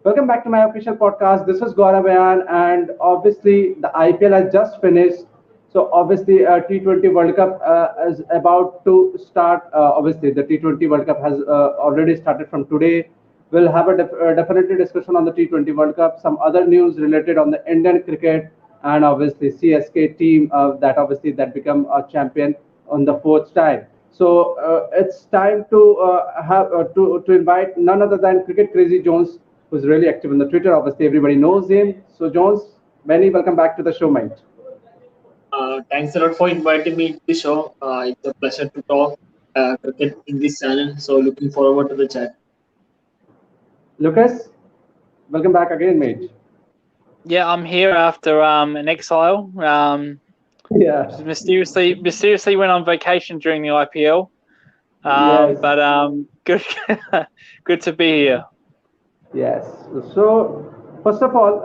Welcome back to my official podcast. This is Gaurav, Ayaan, and obviously the IPL has just finished. So obviously T20 World Cup is about to start. Obviously the T20 World Cup has already started from today. We'll have a definitely discussion on the T20 World Cup, some other news related on the Indian cricket, and obviously CSK team that obviously that become a champion on the fourth time. So it's time to have to invite none other than Cricket Crazy Jones, who's really active on the Twitter. Obviously, everybody knows him. So Jones, many welcome back to the show, mate. Thanks a lot for inviting me to the show. It's a pleasure to talk cricket in this channel. So looking forward to the chat. Lucas, welcome back again, mate. Yeah, I'm here after an exile. Yeah. Just mysteriously went on vacation during the IPL. Yes. But good good to be here. Yes. So, first of all,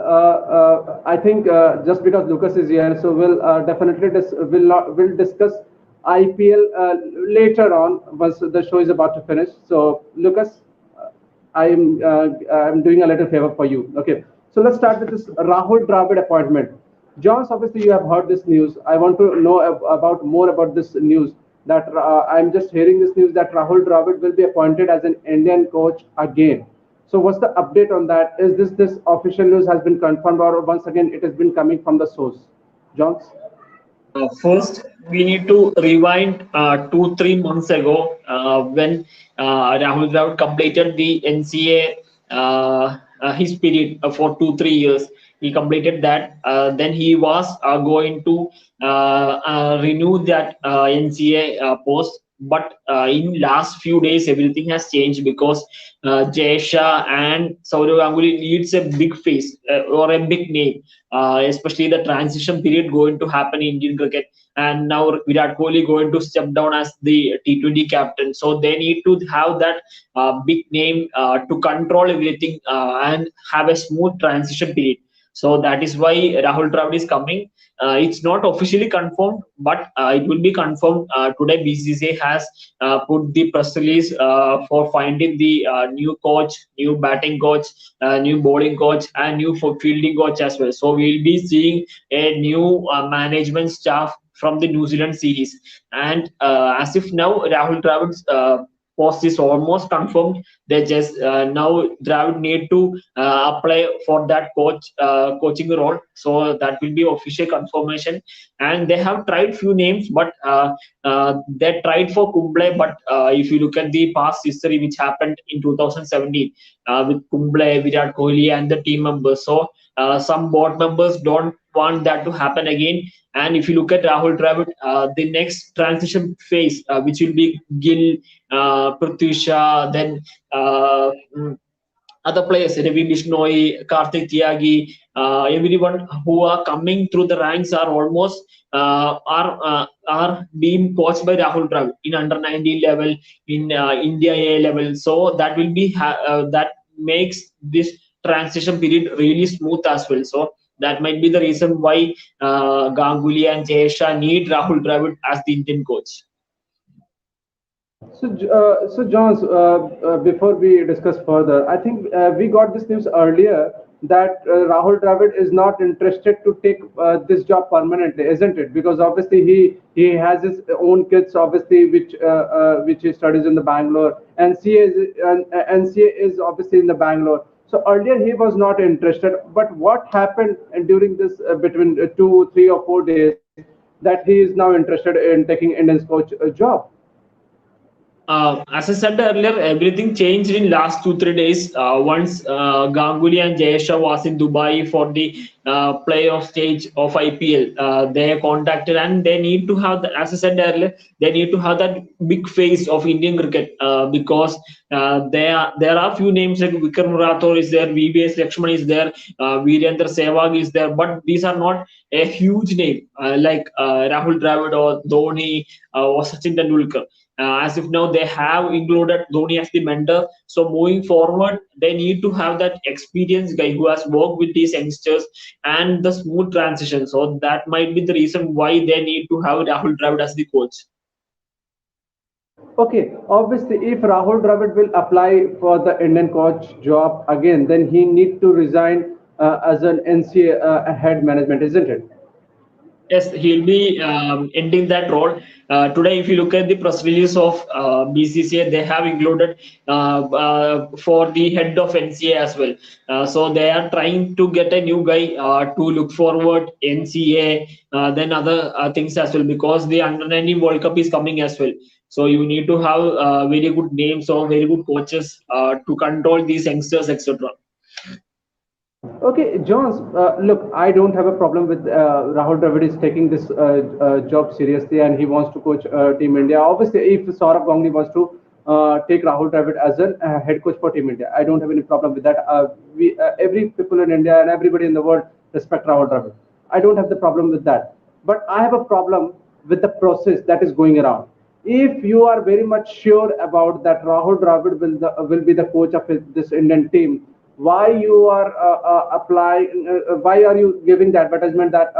I think just because Lucas is here, so we'll definitely we'll discuss IPL later on once the show is about to finish. So, Lucas, I'm doing a little favor for you. Okay. So let's start with this Rahul Dravid appointment. Johns, obviously you have heard this news. I want to know about more about this news. That I'm just hearing this news that Rahul Dravid will be appointed as an Indian coach again. So what's the update on that? Is this official news has been confirmed, or once again it has been coming from the source? Johns? First, we need to rewind 2-3 months ago when Rahul Dravid completed the NCA his period for 2-3 years. He completed that. Then he was going to renew that NCA post. But in last few days, everything has changed because Jay Shah and Saurav Ganguly needs a big face or a big name, especially the transition period going to happen in Indian cricket. And now Virat Kohli going to step down as the T20 captain. So they need to have that big name to control everything and have a smooth transition period. So that is why Rahul Dravid is coming. It's not officially confirmed, but it will be confirmed today. BCCI has put the press release for finding the new coach, new batting coach, new bowling coach, and new fielding coach as well. So we'll be seeing a new management staff from the New Zealand series. And as if now Rahul Dravid's post is almost confirmed. They just now Dravid need to apply for that coaching role. So that will be official confirmation. And they have tried few names, but they tried for Kumble. But if you look at the past history, which happened in 2017 with Kumble, Virat Kohli, and the team members, so some board members don't want that to happen again. And if you look at Rahul Dravid, the next transition phase, which will be Gill, Prithvi Shaw, then other players, Ravi Bishnoi, Karthik Tyagi, everyone who are coming through the ranks are almost are being coached by Rahul Dravid in under 19 level, in India A level. So that will be that makes this transition period really smooth as well. So that might be the reason why Ganguly and Jayesha need Rahul Dravid as the Indian coach. So John, before we discuss further, I think we got this news earlier that Rahul Dravid is not interested to take this job permanently, isn't it? Because obviously he has his own kids, obviously, which he studies in the Bangalore, and NCA is obviously in the Bangalore. So earlier he was not interested, but what happened during this between 2, 3, or 4 days that he is now interested in taking Indian's coach job? As I said earlier, everything changed in last 2-3 days. Once Ganguly and Jayesha was in Dubai for the playoff stage of IPL, they contacted and they need to have, as I said earlier, they need to have that big face of Indian cricket because there are few names like Vikram Rathore is there, VVS Lakshman is there, Virendra Sehwag is there, but these are not a huge name like Rahul Dravid or Dhoni or Sachin Tendulkar. As if now they have included Dhoni as the mentor. So moving forward, they need to have that experienced guy who has worked with these youngsters and the smooth transition. So that might be the reason why they need to have Rahul Dravid as the coach. Okay, obviously, if Rahul Dravid will apply for the Indian coach job again, then he need to resign as an NCA head management, isn't it? Yes, he'll be ending that role. Today, if you look at the press release of BCCA, they have included for the head of NCA as well. So they are trying to get a new guy to look forward NCA, then other things as well, because the Under 19 World Cup is coming as well. So you need to have very good names or very good coaches to control these youngsters, etc. Okay, Jones, look, I don't have a problem with Rahul Dravid is taking this job seriously and he wants to coach Team India. Obviously, if Saurabh Ganguly wants to take Rahul Dravid as a head coach for Team India, I don't have any problem with that. Every people in India and everybody in the world respect Rahul Dravid. I don't have the problem with that. But I have a problem with the process that is going around. If you are very much sure about that Rahul Dravid will be the coach of this Indian team, why you are applying? Why are you giving the advertisement that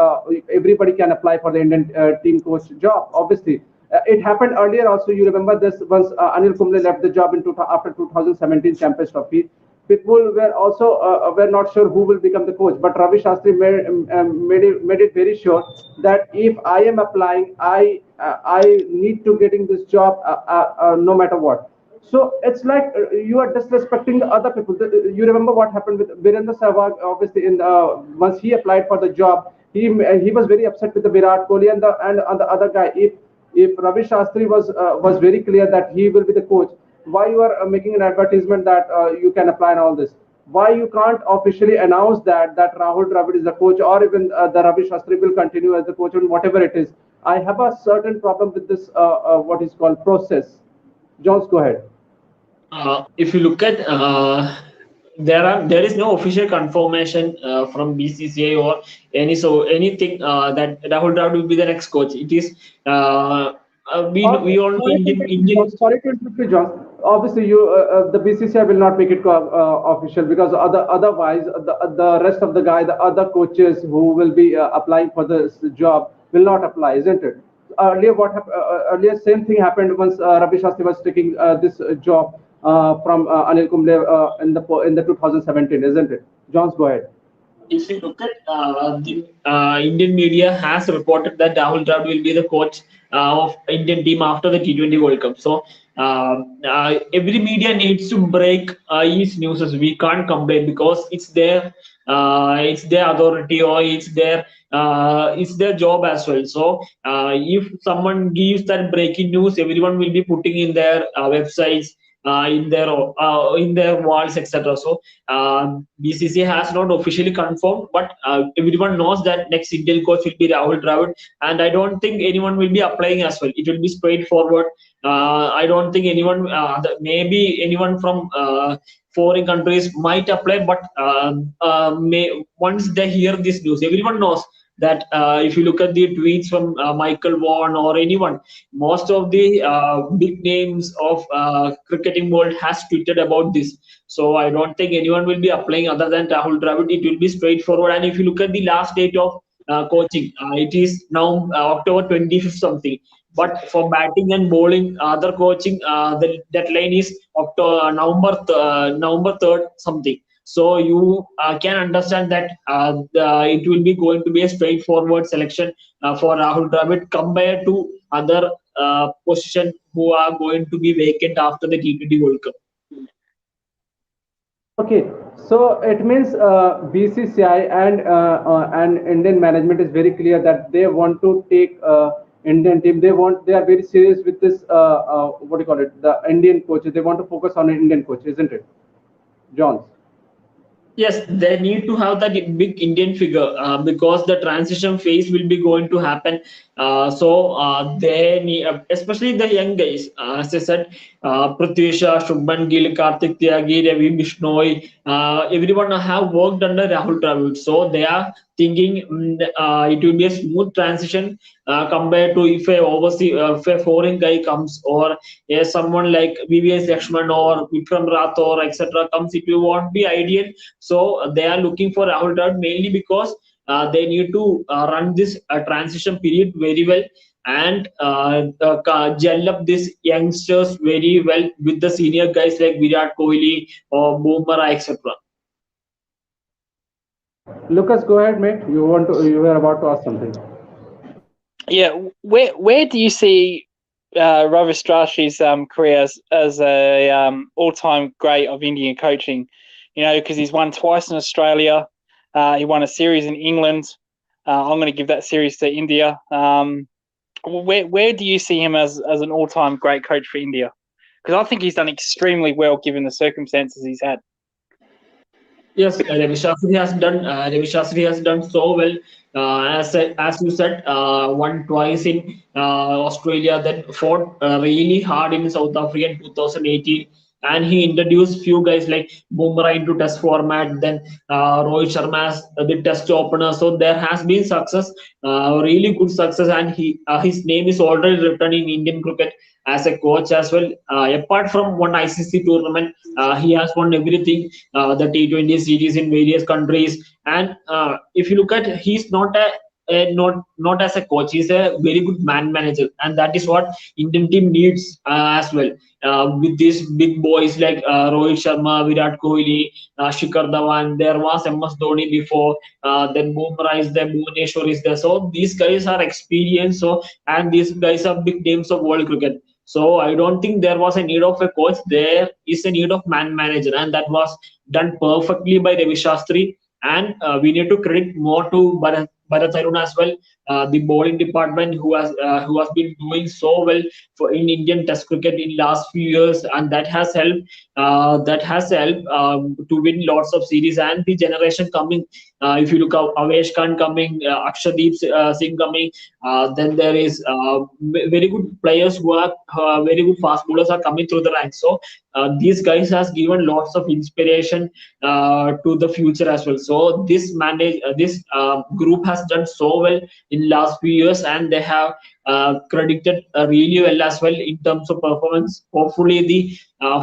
everybody can apply for the Indian team coach job? Obviously, it happened earlier also. You remember this once Anil Kumble left the job after 2017 Champions Trophy. People were also were not sure who will become the coach, but Ravi Shastri made it very sure that if I am applying, I need to getting this job no matter what. So it's like you are disrespecting the other people. You remember what happened with Virendra Sehwag? Obviously, in once he applied for the job, he was very upset with the Virat Kohli and the other guy. If Ravi Shastri was very clear that he will be the coach, why you are making an advertisement that you can apply and all this? Why you can't officially announce that Rahul Dravid is the coach, or even the Ravi Shastri will continue as the coach, and whatever it is? I have a certain problem with this what is called process. Jones, go ahead. If you look at there is no official confirmation from BCCA or anything that Rahul Dravid will be the next coach. It is we all know Indian. Sorry to interrupt you, John. Obviously, the BCCI will not make it official because otherwise the rest of the guy, the other coaches who will be applying for this job will not apply, isn't it? Earlier same thing happened once Ravi Shastri was taking this job from Anil Kumble in the 2017, isn't it? Johns, go ahead. If you look at the Indian media has reported that Rahul Dravid will be the coach of Indian team after the T20 World Cup. So every media needs to break his news. We can't complain because it's their authority or it's their job as well. So if someone gives that breaking news, everyone will be putting in their websites, in their walls, etc. So BCCA has not officially confirmed, but everyone knows that next Indian coach will be Rahul Dravid, and I don't think anyone will be applying as well. It will be straightforward. I don't think anyone, maybe anyone from foreign countries might apply, but once they hear this news, everyone knows that if you look at the tweets from Michael Vaughan or anyone, most of the big names of cricketing world has tweeted about this. So I don't think anyone will be applying other than Rahul Dravid. It will be straightforward. And if you look at the last date of coaching, it is now October 25th something. But for batting and bowling, other coaching, the deadline is November 3rd something. So you can understand that it will be going to be a straightforward selection for Rahul Dravid compared to other position who are going to be vacant after the T20 World Cup. Okay, so it means BCCI and Indian management is very clear that they want to take Indian team. They are very serious with this. What do you call it? The Indian coaches. They want to focus on an Indian coach, isn't it, Johns? Yes, they need to have that big Indian figure because the transition phase will be going to happen. So they need, especially the young guys. As I said, Prithvi Shaw, Shubman Gill, Karthik Tyagi, Ravi Bishnoi, everyone have worked under Rahul Dravid. So they are thinking it will be a smooth transition compared to if a foreign guy comes or someone like VVS Lakshman or Vikram Rathore, etc. comes, it will won't be ideal. So they are looking for Rahul Dravid mainly because they need to run this transition period very well. and gel up these youngsters very well with the senior guys like Virat Kohli or Bumrah, etc. Lucas, go ahead, mate. You were about to ask something. Yeah, where do you see Ravi Strashi's career as a all-time great of Indian coaching? You know, because he's won twice in Australia. He won a series in England. I'm going to give that series to India. Where do you see him as an all-time great coach for India? Because I think he's done extremely well given the circumstances he's had. Yes, Ravi Shastri has done. Ravi Shastri has done so well. As you said, won twice in Australia, then fought really hard in South Africa in 2018, and he introduced few guys like Bumrah into Test format. Then Rohit Sharma as the Test opener. So there has been success, really good success, and his name is already written in Indian cricket as a coach as well. Apart from one ICC tournament, he has won everything, the T20 series in various countries. And if you look at, he's not not as a coach. He's a very good man manager, and that is what Indian team needs as well. With these big boys like Rohit Sharma, Virat Kohli, Shikhar Dhawan, there was MS Dhoni before. Then Bumrah is there, Bhuvaneshwar is there. So these guys are experienced. So and these guys are big names of world cricket. So I don't think there was a need of a coach. There is a need of man manager, and that was done perfectly by Ravi Shastri. And we need to credit more to Bharat Arun as well, the bowling department who has been doing so well for in Indian Test cricket in last few years, and that has helped to win lots of series. And the generation coming, if you look at Avesh Khan coming, Akshadeep Singh coming, then there is very good players who are very good fast bowlers are coming through the ranks. So these guys has given lots of inspiration to the future as well. So this group has done so well in last few years, and they have credited really well as well in terms of performance. Hopefully, the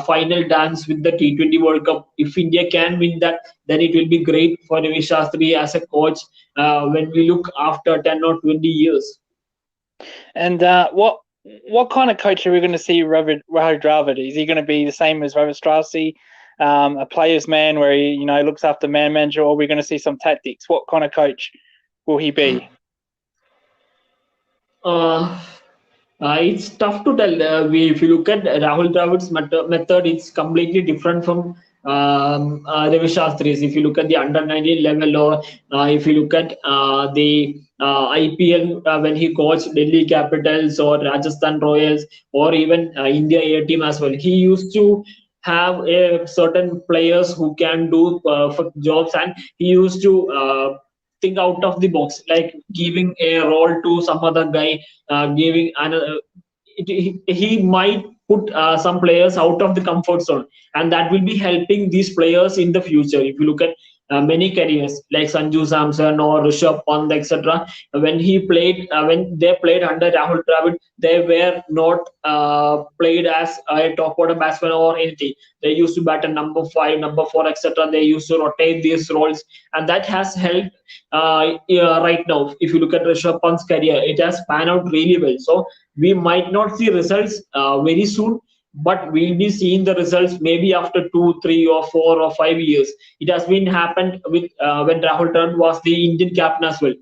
final dance with the T20 World Cup, if India can win that, then it will be great for Ravi Shastri as a coach when we look after 10 or 20 years. And what kind of coach are we going to see Rahul Dravid? Is he going to be the same as Ravi Strassi, a player's man where he looks after man manager, or are we going to see some tactics? What kind of coach will he be? It's tough to tell. If you look at Rahul Dravid's method, it's completely different from Ravi Shastri's. If you look at the under 19 level, or if you look at the IPL when he coached Delhi Capitals or Rajasthan Royals, or even India A team as well, he used to have certain players who can do perfect jobs, and he used to think out of the box, like giving a role to some other guy, giving another. He might put some players out of the comfort zone, and that will be helping these players in the future. If you look at many careers like Sanju Samson or Rishabh Pant, etc., when they played under Rahul Dravid, they were not played as a top order batsman or anything. They used to bat at number 5, number 4, etc. They used to rotate these roles, and that has helped yeah, right now. If you look at Rishabh Pant's career, it has panned out really well. So we might not see results very soon, but we'll be seeing the results maybe after 2, 3, or 4 or 5 years. It has been happened with when Rahul Dravid was the Indian captain as well.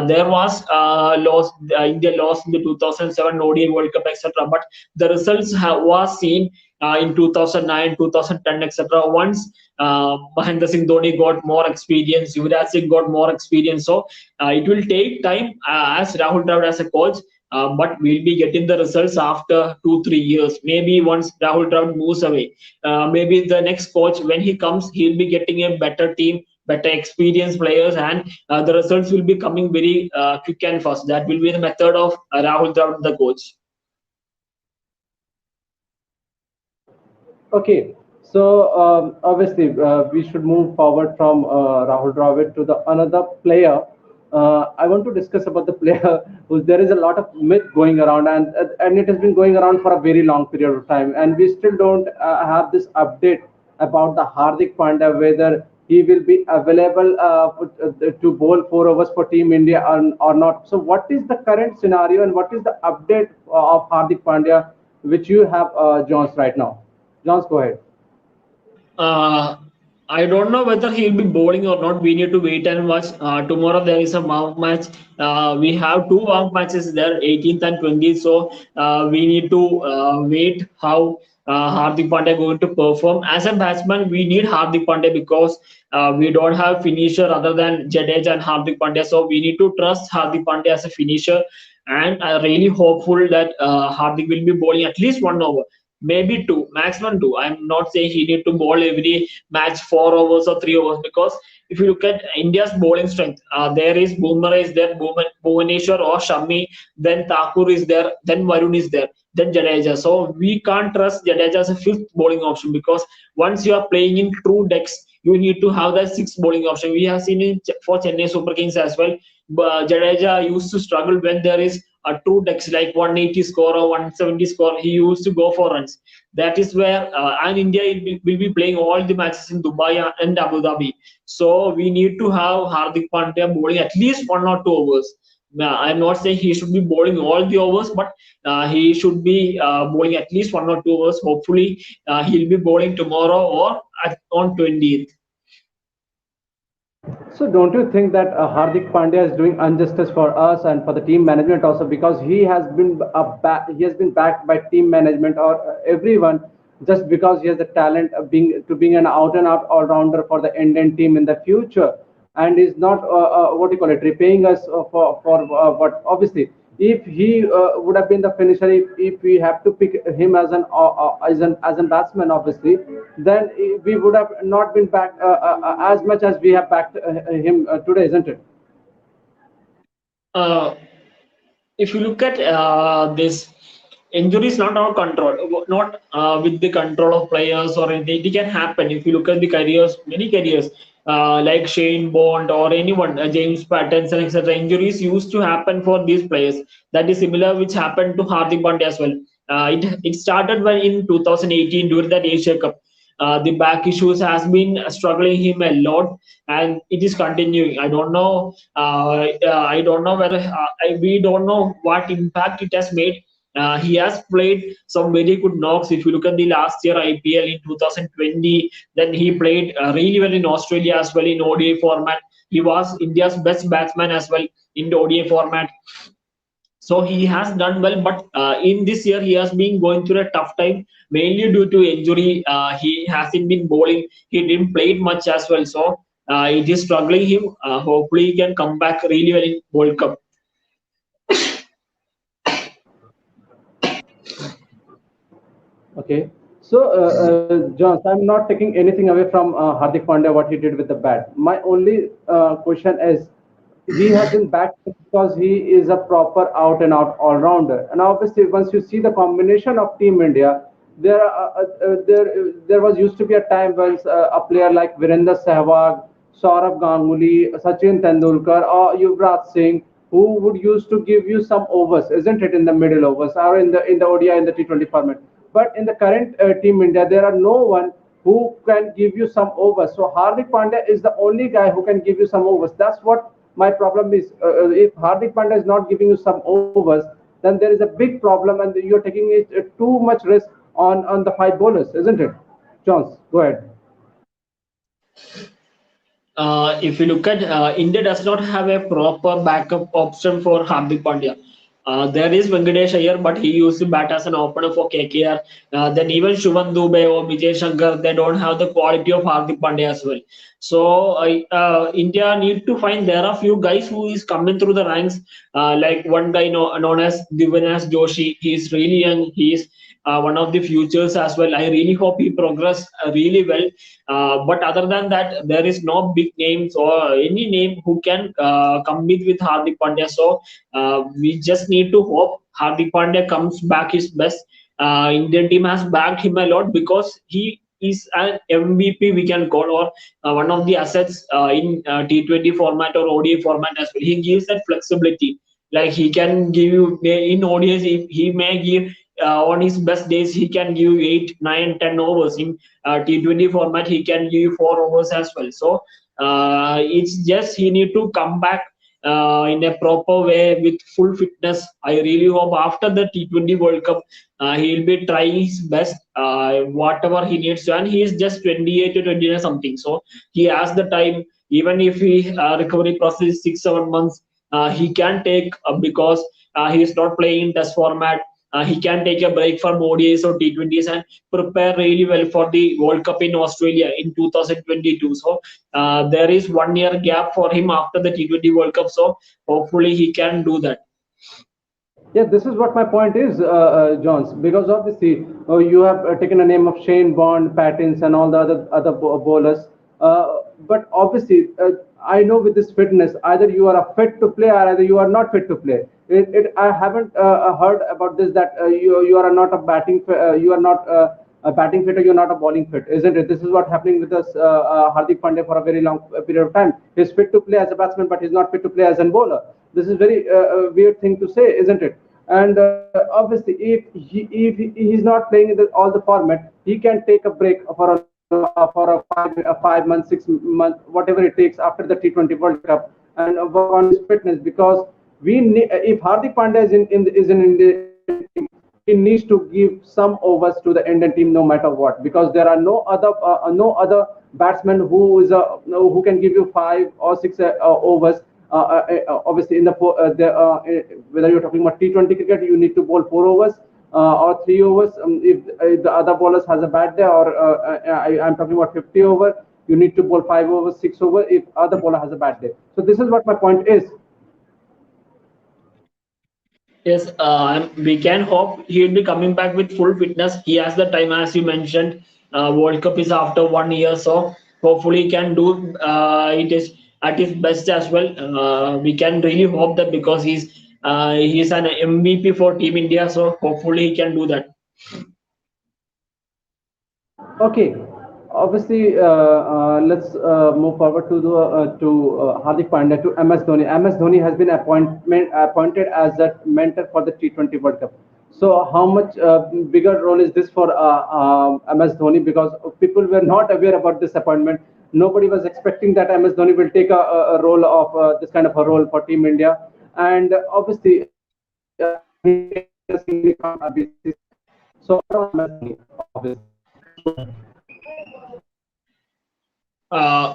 There was loss. India lost in the 2007 ODI World Cup, etc. But the results was seen in 2009, 2010, etc. Once Mahendra Singh Dhoni got more experience, Yuvraj Singh got more experience. So it will take time as Rahul Dravid as a coach. But we'll be getting the results after 2, 3 years. Maybe once Rahul Dravid moves away, maybe the next coach, when he comes, he'll be getting a better team, better experienced players, and the results will be coming very quick and fast. That will be the method of Rahul Dravid, the coach. Okay, so obviously we should move forward from Rahul Dravid to the another player. I want to discuss about the player who there is a lot of myth going around, and it has been going around for a very long period of time, and we still don't have this update about the Hardik Pandya, whether he will be available to bowl 4 overs for Team India or not. So, what is the current scenario and what is the update of Hardik Pandya, which you have, Jones, right now? Jones, go ahead. Uh, I don't know whether he'll be bowling or not. We need to wait and watch. Tomorrow there is a warm match. We have two warm matches there, 18th and 20th. So we need to wait how Hardik Pandya going to perform. As a batsman, we need Hardik Pandya because we don't have finisher other than Jadeja and Hardik Pandya. So we need to trust Hardik Pandya as a finisher. And I'm really hopeful that Hardik will be bowling at least 1 over, maybe two, maximum two. I'm not saying he need to bowl every match 4 overs or 3 overs, because if you look at India's bowling strength, there is Bumrah is there, Bhuvaneshwar or Shami, then Thakur is there, then Varun is there, then Jadeja. So we can't trust Jadeja as a fifth bowling option, because once you are playing in true decks, you need to have that sixth bowling option. We have seen it for Chennai Super Kings as well. But Jadeja used to struggle when there is a true decks like 180 score or 170 score. He used to go for runs. That is where and India will be playing all the matches in Dubai and Abu Dhabi. So we need to have Hardik Pandya bowling at least 1 or 2 overs. I'm not saying he should be bowling all the overs, but he should be bowling at least 1 or 2 overs. Hopefully, he'll be bowling tomorrow or on 20th. So don't you think that Hardik Pandya is doing injustice for us and for the team management also, because he has been backed by team management or everyone, just because he has the talent of being an out and out all rounder for the Indian team in the future, and is not what do you call it, repaying us for what, obviously, if he would have been the finisher, if we have to pick him as an batsman, obviously, then we would have not been backed as much as we have backed him today, isn't it? Uh, if you look at this, injury is not our control, not with the control of players or anything. It can happen. If you look at the careers, many careers, like Shane Bond or anyone, James Pattinson, etc., injuries used to happen for these players. That is similar, which happened to Hardik Pandya as well. It started when in 2018 during that Asia Cup. The back issues has been struggling him a lot, and it is continuing. I don't know. I don't know whether we don't know what impact it has made. He has played some very good knocks. If you look at the last year IPL in 2020, then he played really well in Australia as well in ODI format. He was India's best batsman as well in the ODI format. So he has done well, but in this year he has been going through a tough time, mainly due to injury. He hasn't been bowling. He didn't play much as well, so it is struggling him. Hopefully, he can come back really well in World Cup. Okay. So, John, I'm not taking anything away from Hardik Pandya, what he did with the bat. My only question is, he has been backed because he is a proper out and out all rounder. And obviously, once you see the combination of Team India, there was used to be a time when a player like Virender Sehwag, Saurabh Ganguly, Sachin Tendulkar, or Yuvraj Singh, who would used to give you some overs, isn't it, in the middle overs or in the ODI in the T20 format. But in the current Team India, there are no one who can give you some overs. So Hardik Pandya is the only guy who can give you some overs. That's what my problem is. If Hardik Pandya is not giving you some overs, then there is a big problem, and you're taking it too much risk on the five bowlers, isn't it? Jones, go ahead. If you look at India does not have a proper backup option for Hardik Pandya. There is Venkatesh Iyer, but he used to bat as an opener for KKR. Then even Shubhan Dubey or Vijay Shankar, they don't have the quality of Hardik Pandya as well. So India need to find, there are few guys who is coming through the ranks, like one guy known as Divanas Joshi. He is really young. He is one of the futures as well. I really hope he progress really well. But other than that, there is no big names or any name who can compete with Hardik Pandya. So we just need to hope Hardik Pandya comes back his best. Indian team has backed him a lot because he is an MVP, we can call, or one of the assets in T20 format or ODI format as well. He gives that flexibility. Like he can give you in ODIs, he may give on his best days he can give 8, 9, 10 overs. In T20 format he can give 4 overs as well. So it's just he need to come back in a proper way with full fitness. I really hope after the T20 World Cup he'll be trying his best, whatever he needs to, and he is just 28 to 29 something, so he has the time. Even if he recovery process is 6, 7 months, he can take because he is not playing in test format. He can take a break from ODIs or T20s and prepare really well for the World Cup in Australia in 2022. So there is 1 year gap for him after the T20 World Cup. So hopefully he can do that. Yeah, this is what my point is, Johns. Because obviously you have taken a name of Shane Bond, Pattins, and all the other bowlers. But obviously, I know with this fitness, either you are a fit to play or either you are not fit to play. I haven't heard about this that you are not a you are not a batting fit or you're not a bowling fit, isn't it? This is what happening with us, Hardik Pandya for a very long period of time. He's fit to play as a batsman, but he's not fit to play as a bowler. This is very weird thing to say, isn't it? And obviously, if he's not playing in all the format, he can take a break for a 5 months, 6 months, whatever it takes after the T20 World Cup, and work on his fitness. Because if Hardik Pandya is in Indian team, he needs to give some overs to the Indian team no matter what, because there are no other batsman who can give you 5 or 6 overs. Obviously, whether you're talking about T20 cricket, you need to bowl 4 overs or 3 overs. If the other bowlers has a bad day, or I'm talking about 50 over, you need to bowl 5 overs, 6 overs if other bowler has a bad day. So this is what my point is. Yes, we can hope he'll be coming back with full fitness. He has the time, as you mentioned. World Cup is after 1 year, so hopefully he can do it is at his best as well. We can really hope that because he's an MVP for Team India, so hopefully he can do that. Okay, obviously, let's move forward to Hardik Pandya, to MS Dhoni. MS Dhoni has been appointed as a mentor for the T20 World Cup. So, how much bigger role is this for MS Dhoni? Because people were not aware about this appointment. Nobody was expecting that MS Dhoni will take a role of this kind of a role for Team India. And obviously, so MS Dhoni, obviously. uh,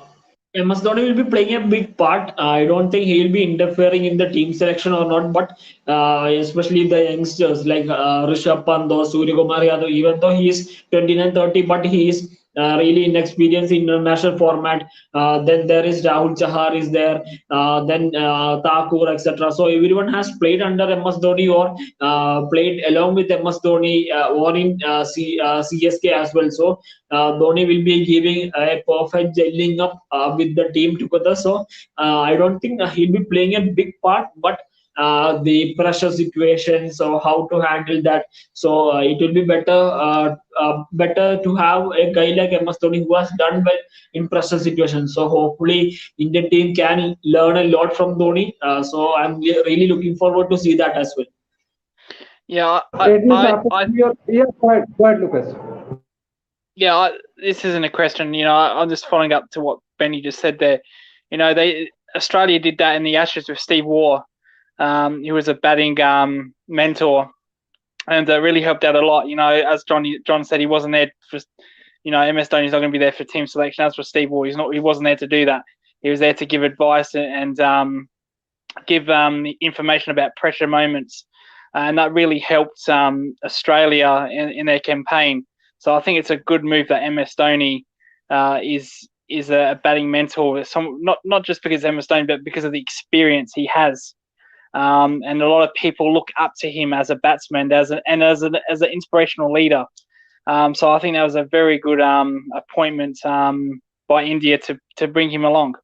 MS Dhoni will be playing a big part. I don't think he will be interfering in the team selection or not, but especially the youngsters like Rishabh Pant or Surya Kumar Yadav, even though he is 29, 30, but he is really inexperienced in international format. Then there is Rahul Chahar is there, then Thakur, etc. So everyone has played under MS Dhoni or played along with MS Dhoni or in CSK as well. So Dhoni will be giving a perfect gelling up with the team together. So I don't think he'll be playing a big part, but the pressure situation, so how to handle that. So it will be better to have a guy like MS Dhoni who has done well in pressure situations. So hopefully Indian team can learn a lot from Dhoni. So I'm really looking forward to see that as well. Yeah, Yeah, go ahead, Lucas. yeah, this isn't a question. I'm just following up to what Benny just said there. Australia did that in the Ashes with Steve Waugh. He was a batting mentor, and really helped out a lot. As John said, he wasn't there for, MS Dhoni's not going to be there for team selection. As for Steve Waugh, he wasn't there to do that. He was there to give advice and give information about pressure moments, and that really helped Australia in their campaign. So I think it's a good move that MS Dhoni is a batting mentor. Not just because MS Dhoni, but because of the experience he has. And a lot of people look up to him as a batsman, as an inspirational leader. So I think that was a very good appointment by India to bring him along.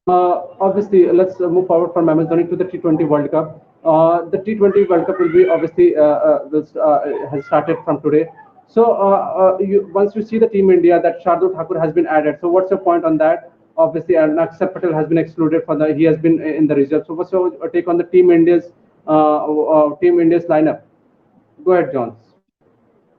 Obviously, let's move forward from MS Dhoni to the T20 World Cup. The T20 World Cup will be obviously has started from today. So once you see the team India, that Shardul Thakur has been added. So what's your point on that? obviously, and Akshar Patel has been excluded for the. He has been in the reserve. So what's your take on the Team India's lineup? Go ahead, John.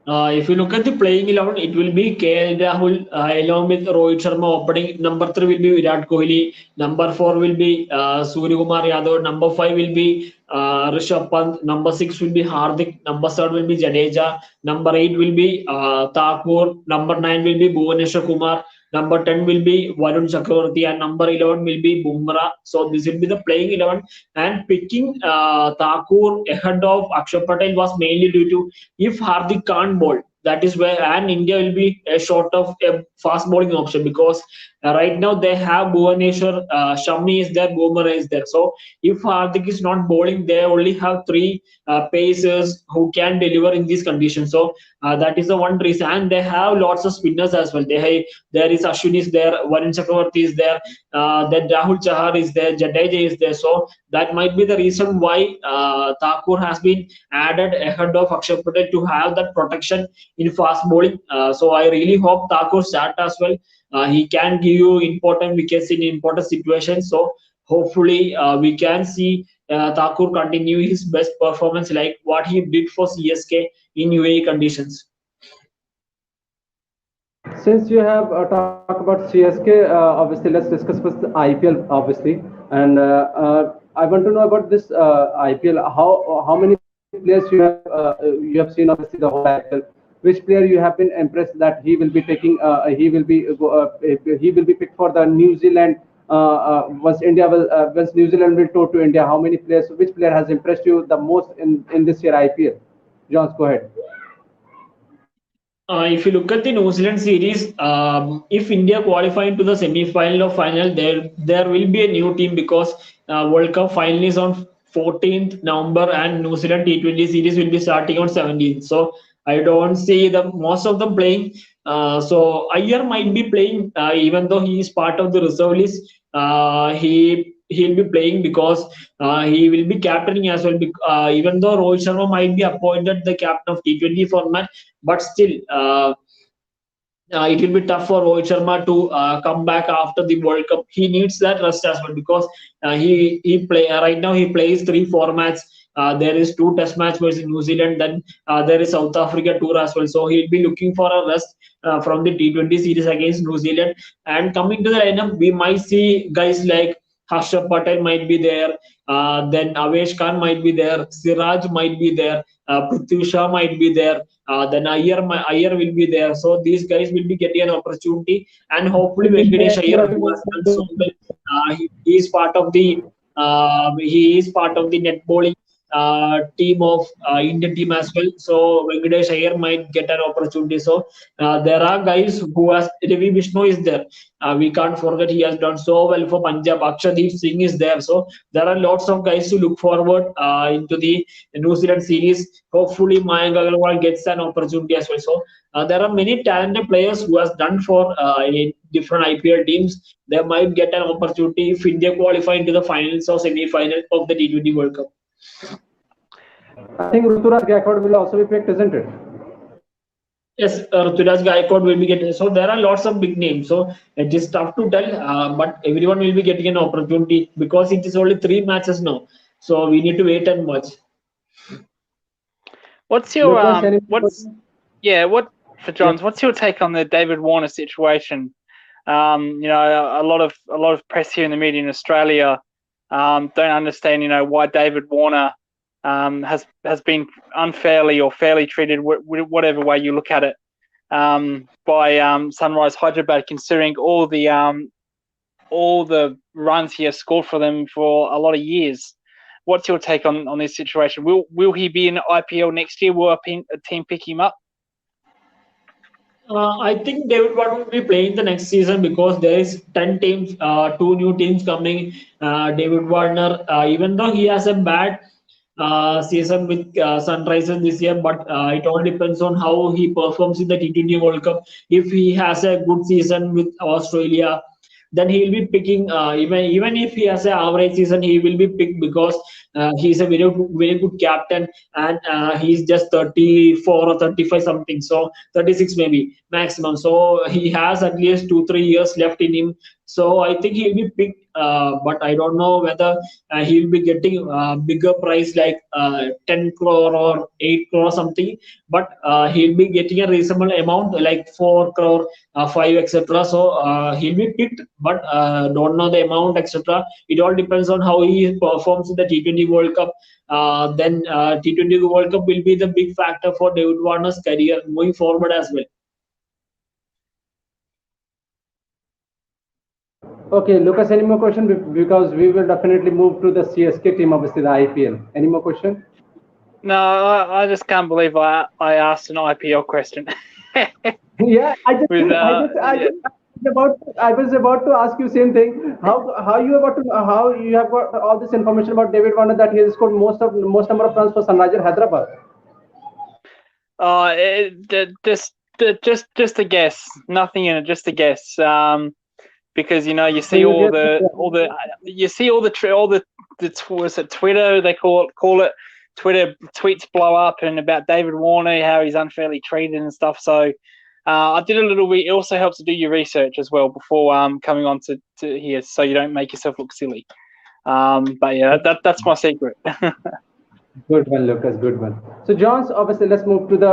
If you look at the playing 11, it will be KL Rahul along with Rohit Sharma opening. Number 3 will be Virat Kohli. Number 4 will be Surya Kumar Yadav. Number 5 will be Rishabh Pant. Number 6 will be Hardik. Number 7 will be Jadeja. Number 8 will be Thakur. Number 9 will be Bhuvaneshwar Kumar. Number 10 will be Varun Chakravarti and number 11 will be Bumrah. So this will be the playing 11. And picking Thakur ahead of Akshar Patel was mainly due to if Hardik can't bowl, that is where and India will be short of a fast bowling option because right now they have Bhuvaneshwar, Shami is there, Bumrah is there. So if Hardik is not bowling, they only have three pacers who can deliver in these conditions. So that is the one reason, and they have lots of spinners as well. There is Ashwin is there, Varun Chakravarti is there, then Rahul Chahar is there, Jadeja is there. So that might be the reason why Thakur has been added ahead of Akshar Patel to have that protection in fast bowling. So I really hope Thakur start as well. He can give you important wickets in important situations. So hopefully we can see Thakur continue his best performance like what he did for CSK in UAE conditions. Since you have talked about CSK, obviously let's discuss first the IPL, obviously, and I want to know about this IPL. How many players you have seen obviously the whole IPL? Which player you have been impressed that he will be taking? He will be picked for the New Zealand. Once New Zealand will tour to India, how many players? Which player has impressed you the most in this year IPL? Johns, go ahead. If you look at the New Zealand series, if India qualify into the semi-final or final, there will be a new team because World Cup final is on 14th November and New Zealand T20 series will be starting on 17th. So I don't see the most of them playing. So Iyer might be playing even though he is part of the reserve list. He'll be playing because he will be captaining as well. Even though Rohit Sharma might be appointed the captain of T20 format, but still it will be tough for Rohit Sharma to come back after the World Cup. He needs that rest as well because he play right now. He plays three formats. There is two Test match versus New Zealand. Then there is South Africa tour as well. So he'll be looking for a rest from the T20 series against New Zealand. And coming to the lineup, we might see guys like Harshab Patel might be there. Then Avesh Khan might be there. Siraj might be there. Prithvi Shaw might be there. Then Iyer will be there. So these guys will be getting an opportunity, and hopefully Venkatesh Iyer, who has done so well, he is part of the net bowling team of Indian team as well. So Venkatesh Iyer might get an opportunity. So there are guys who has Ravi Vishnu is there. We can't forget he has done so well for Punjab. Akshadeep Singh is there. So there are lots of guys to look forward into the New Zealand series. Hopefully Mayank Agarwal gets an opportunity as well. So there are many talented players who has done for in different IPL teams. They might get an opportunity if India qualify into the finals or semi-final of the T20 World Cup. I think Ruturaj Gaikwad will also be picked, isn't it? Yes, Ruturaj Gaikwad will be getting. So there are lots of big names. So it is tough to tell, but everyone will be getting an opportunity because it is only 3 matches now. So we need to wait and watch. What's your for Johns? What's your take on the David Warner situation? A lot of press here in the media in Australia don't understand, why David Warner has been unfairly or fairly treated, whatever way you look at it, by Sunrise Hyderabad, considering all the runs he has scored for them for a lot of years. What's your take on this situation? Will he be in IPL next year? Will a team pick him up? I think David Warner will be playing the next season because there is 10 teams, 2 new teams coming. David Warner, even though he has a bad season with Sunrisers this year, but it all depends on how he performs in the T20 World Cup. If he has a good season with Australia, then he will be picking. Even if he has an average season, he will be picked because he's a very good captain, and he's just 34 or 35 something, so 36 maybe maximum. So he has at least 2-3 years left in him So I think he'll be picked, but I don't know whether he'll be getting bigger price like 10 crore or 8 crore something. But he'll be getting a reasonable amount like 4 crore, 5 etc. So he'll be picked, but don't know the amount etc. It all depends on how he performs in the T20 World Cup. Then T20 World Cup will be the big factor for David Warner's career moving forward as well. Okay, Lucas, any more question? Because we will definitely move to the CSK team, obviously the IPL. Any more question? No, I just can't believe I asked an IPL question. Yeah, With yeah. I was about to ask you same thing. How you have got all this information about David Warner that he has scored most number of runs for Sunrisers Hyderabad. Just a guess, nothing in it, just a guess. Because you So see you all get the you see was it Twitter, they call it Twitter tweets blow up and about David Warner, how he's unfairly treated and stuff. So I did a little bit. It also helps to do your research as well before coming on to here, so you don't make yourself look silly. But yeah, that's my secret. good one, Lucas. Good one. So, Johns, obviously, let's move to the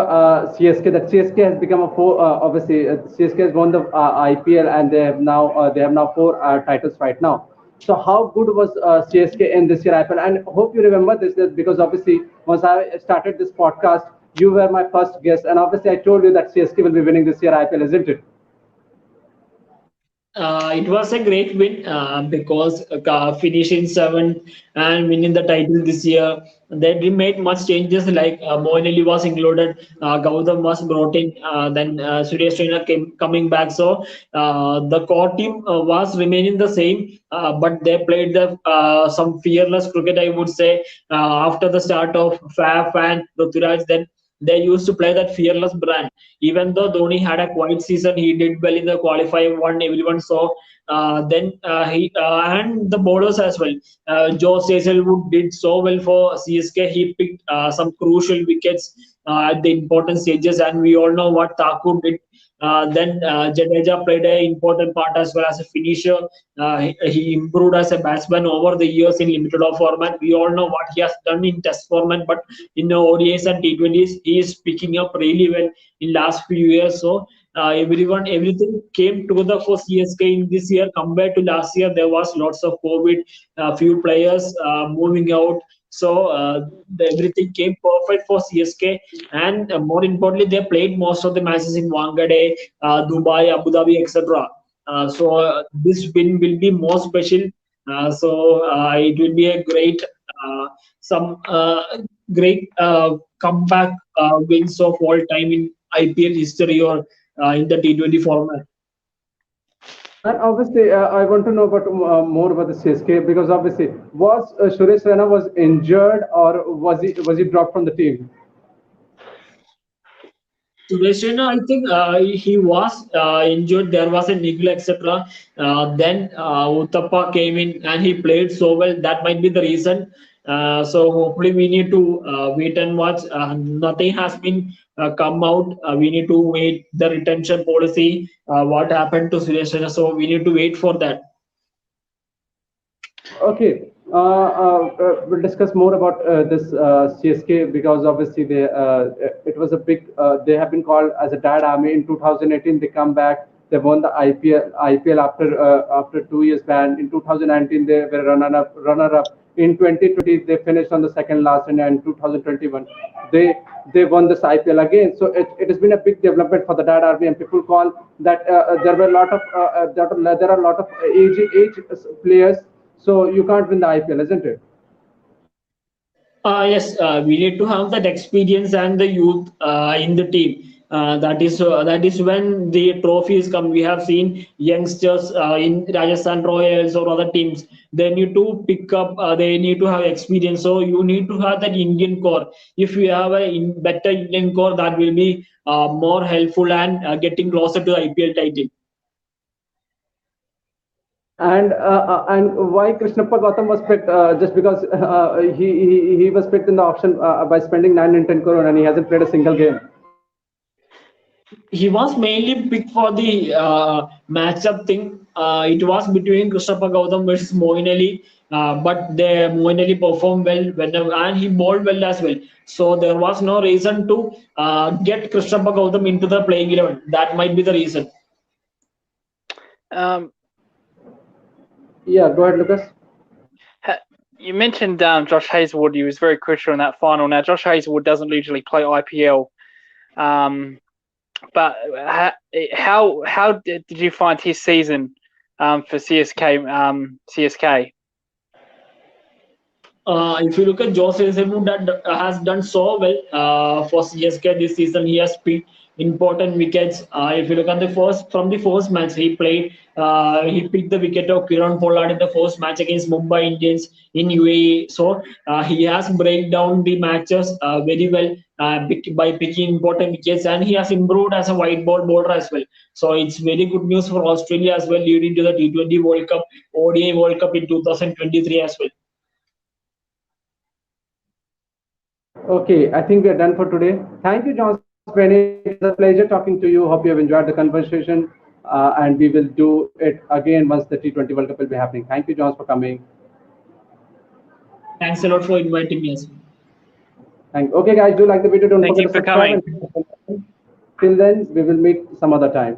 CSK. That CSK has become a four. Obviously, CSK has won the IPL, and they have now four titles right now. So, how good was CSK in this year IPL? And hope you remember this because obviously, once I started this podcast, you were my first guest, and obviously, I told you that CSK will be winning this year IPL, isn't it? It was a great win because finishing seventh and winning the title this year. They didn't make much changes like Moeen Ali was included, Gaurav was brought in, then Suresh Raina came coming back. So the core team was remaining the same, but they played some fearless cricket, I would say, after the start of Faf and Ruturaj. Then they used to play that fearless brand. Even though Dhoni had a quiet season, he did well in the qualifying one. Everyone saw. Then he and the bowlers as well. Joe Hazlewood did so well for CSK. He picked some crucial wickets at the important stages, and we all know what Thakur did. Then Jadeja played an important part as well as a finisher. He improved as a batsman over the years in limited over format. We all know what he has done in Test format, but in the ODIs and T20s, he is picking up really well in last few years. So everything came together for CSK in this year compared to last year. There was lots of COVID, few players moving out. So everything came perfect for CSK, and more importantly, they played most of the matches in Wankhede, Dubai, Abu Dhabi, etc. So this win will be more special. It will be a some great comeback wins of all time in IPL history or in the T20 format. And obviously, I want to know about more about the CSK because obviously, was Suresh Raina was injured or was he dropped from the team? Suresh Raina, I think he was injured. There was a niggle, etc. Then Uttappa came in and he played so well. That might be the reason. So hopefully we need to wait and watch. Nothing has been come out. We need to wait the retention policy. What happened to Suresh Raina? So we need to wait for that. Okay, we'll discuss more about this CSK because obviously it was a big. They have been called as a dad army in 2018. They come back. They won the IPL after 2 years ban. In 2019 they were runner up. In 2020 they finished on the second last, and in 2021 they they won this IPL again. So it has been a big development for the dad army, and people call that there were a lot of there are a lot of age players, so you can't win the IPL, isn't it? Yes, we need to have that experience and the youth in the team. That is when the trophies come. We have seen youngsters in Rajasthan Royals or other teams. They need to pick up. They need to have experience. So you need to have that Indian core. If you have a better Indian core, that will be more helpful and getting closer to the IPL title. And why Krishnappa Gautam was picked just because he was picked in the auction by spending 9 and 10 crore and he hasn't played a single game. He was mainly picked for the matchup thing. It was between Krishnappa Gautam versus Moeen Ali, but Moeen Ali performed well whenever, and he bowled well as well. So there was no reason to get Krishnappa Gautam into the playing 11. That might be the reason. Um, Yeah, go ahead, Lucas. you mentioned Josh Hazlewood. He was very crucial in that final. Now, Josh Hazlewood doesn't usually play IPL, but how did you find his season for CSK? CSK. If you look at Josh Hazelwood, that has done so well for CSK this season. He has picked important wickets. If you look at the first match he played, he picked the wicket of Kiran Pollard in the first match against Mumbai Indians in UAE. So he has break down the matches very well by picking important wickets, and he has improved as a white ball bowler as well. So it's very good news for Australia as well, leading to the T20 World Cup, ODI World Cup in 2023 as well. Okay, I think we are done for today. Thank you, John Spanish. It was a pleasure talking to you. Hope you have enjoyed the conversation. And we will do it again once the T20 World Cup will be happening. Thank you, John, for coming. Thanks a lot for inviting me as well. Okay, guys, do like the video. Don't Thank forget you to for subscribe. coming. And till then, we will meet some other time.